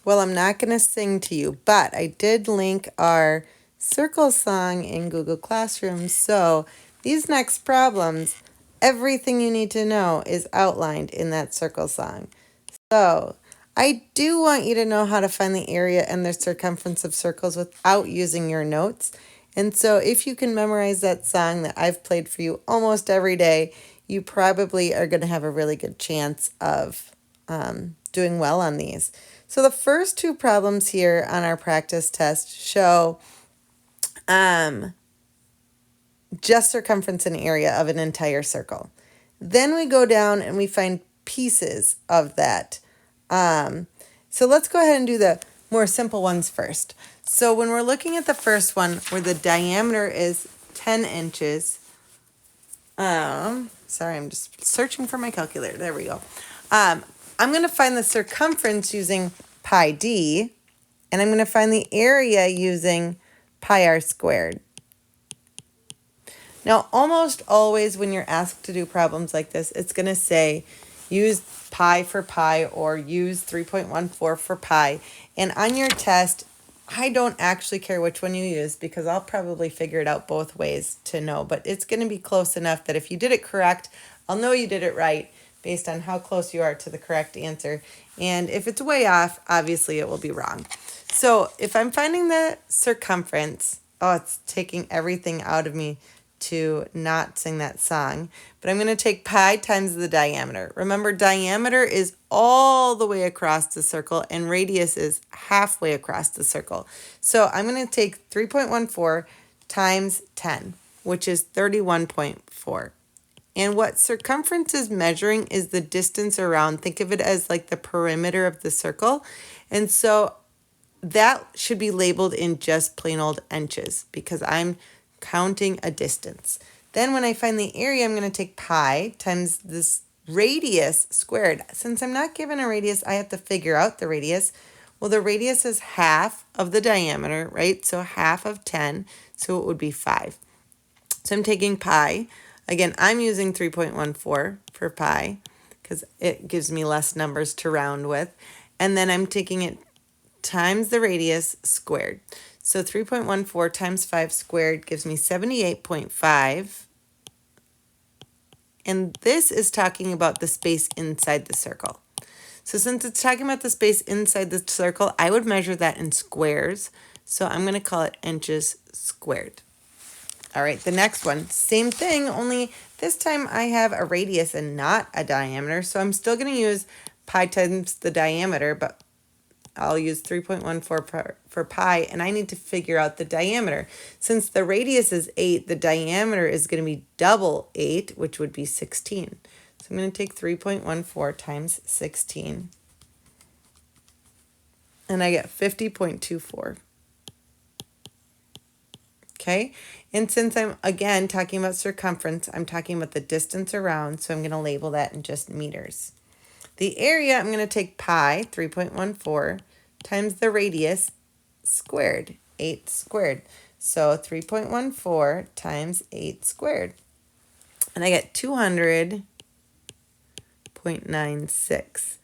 Well, I'm not going to sing to you, but I did link our circle song in Google Classroom. So these next problems, everything you need to know is outlined in that circle song. So I do want you to know how to find the area and the circumference of circles without using your notes. And so if you can memorize that song that I've played for you almost every day, you probably are going to have a really good chance of doing well on these. So the first two problems here on our practice test show just circumference and area of an entire circle. Then we go down and we find pieces of that. So let's go ahead and do the more simple ones first. So when we're looking at the first one where the diameter is 10 inches, sorry, I'm just searching for my calculator. There we go. I'm going to find the circumference using pi d, and I'm going to find the area using pi r squared. Now, almost always when you're asked to do problems like this, it's going to say use pi for pi or use 3.14 for pi. And on your test, I don't actually care which one you use because I'll probably figure it out both ways to know. But it's going to be close enough that if you did it correct, I'll know you did it right based on how close you are to the correct answer. And if it's way off, obviously it will be wrong. So if I'm finding the circumference, oh, it's taking everything out of me to not sing that song, but I'm going to take pi times the diameter. Remember, diameter is all the way across the circle and radius is halfway across the circle. So I'm going to take 3.14 times 10, which is 31.4. And what circumference is measuring is the distance around. Think of it as like the perimeter of the circle. And so that should be labeled in just plain old inches because I'm counting a distance. Then when I find the area, I'm going to take pi times this radius squared. Since I'm not given a radius, I have to figure out the radius. Well, the radius is half of the diameter, right? So half of 10, so it would be 5. So I'm taking pi. Again, I'm using 3.14 for pi because it gives me less numbers to round with. And then I'm taking it times the radius squared. So 3.14 times 5 squared gives me 78.5. And this is talking about the space inside the circle. So since it's talking about the space inside the circle, I would measure that in squares. So I'm going to call it inches squared. All right, the next one, same thing, only this time I have a radius and not a diameter. So I'm still going to use pi times the diameter, but I'll use 3.14 for pi, and I need to figure out the diameter. Since the radius is 8, the diameter is going to be double 8, which would be 16. So I'm going to take 3.14 times 16, and I get 50.24. Okay, and since I'm, again, talking about circumference, I'm talking about the distance around, so I'm going to label that in just meters. The area, I'm going to take pi, 3.14, times the radius squared, 8 squared. So 3.14 times 8 squared. And I get 200.96.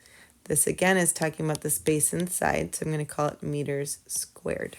This, again, is talking about the space inside, so I'm going to call it meters squared.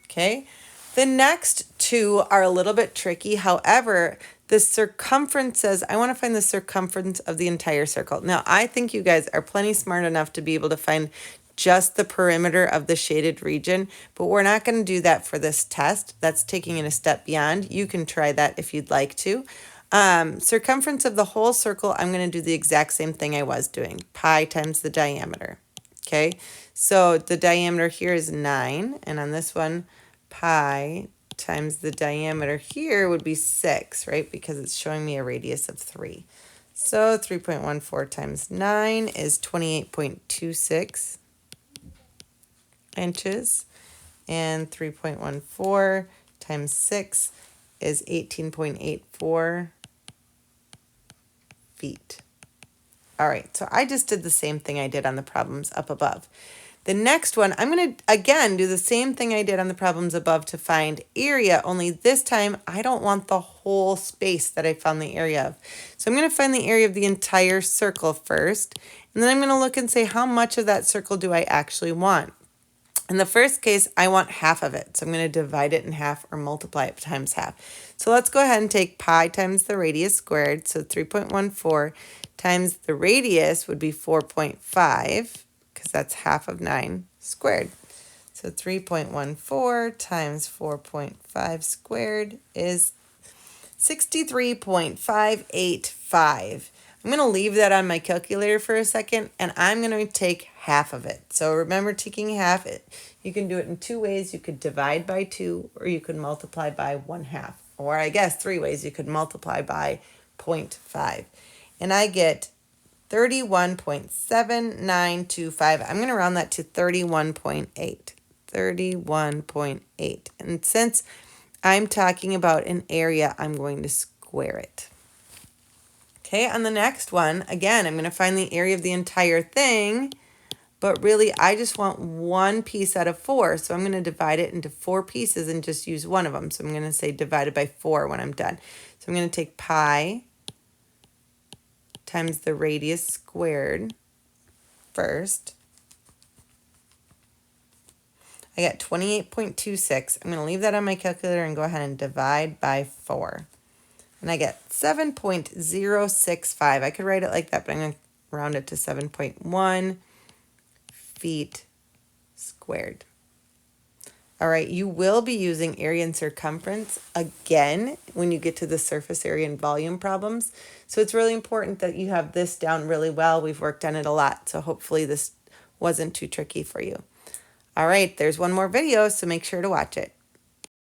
Okay, the next two are a little bit tricky. However, the circumference says, I want to find the circumference of the entire circle. Now, I think you guys are plenty smart enough to be able to find just the perimeter of the shaded region, but we're not going to do that for this test. That's taking it a step beyond. You can try that if you'd like to. Circumference of the whole circle, I'm going to do the exact same thing I was doing, pi times the diameter. Okay, so the diameter here is 9, and on this one, pi times the diameter here would be 6, right? Because it's showing me a radius of 3. So 3.14 times 9 is 28.26 inches. And 3.14 times 6 is 18.84 feet. All right, so I just did the same thing I did on the problems up above. The next one, I'm going to, again, do the same thing I did on the problems above to find area, only this time I don't want the whole space that I found the area of. So I'm going to find the area of the entire circle first, And then I'm going to look and say, how much of that circle do I actually want? In the first case, I want half of it. So I'm going to divide it in half or multiply it times half. So let's go ahead and take pi times the radius squared. So 3.14 times the radius would be 4.5 because that's half of 9 squared. So 3.14 times 4.5 squared is 63.585. I'm going to leave that on my calculator for a second, and I'm going to take half of it. So remember, taking half, you can do it in two ways. You could divide by 2, or you could multiply by 1/2. Or I guess 3 ways. You could multiply by 0.5. And I get 31.7925. I'm going to round that to 31.8. 31.8. And since I'm talking about an area, I'm going to square it. Okay, on the next one, again, I'm going to find the area of the entire thing, but really I just want one piece out of 4. So I'm going to divide it into 4 pieces and just use one of them. So I'm going to say divided by 4 when I'm done. So I'm going to take pi times the radius squared first. I got 28.26. I'm going to leave that on my calculator and go ahead and divide by 4. And I get 7.065. I could write it like that, but I'm going to round it to 7.1 feet squared. All right, you will be using area and circumference again when you get to the surface area and volume problems. So it's really important that you have this down really well. We've worked on it a lot, so hopefully this wasn't too tricky for you. All right, there's one more video, so make sure to watch it.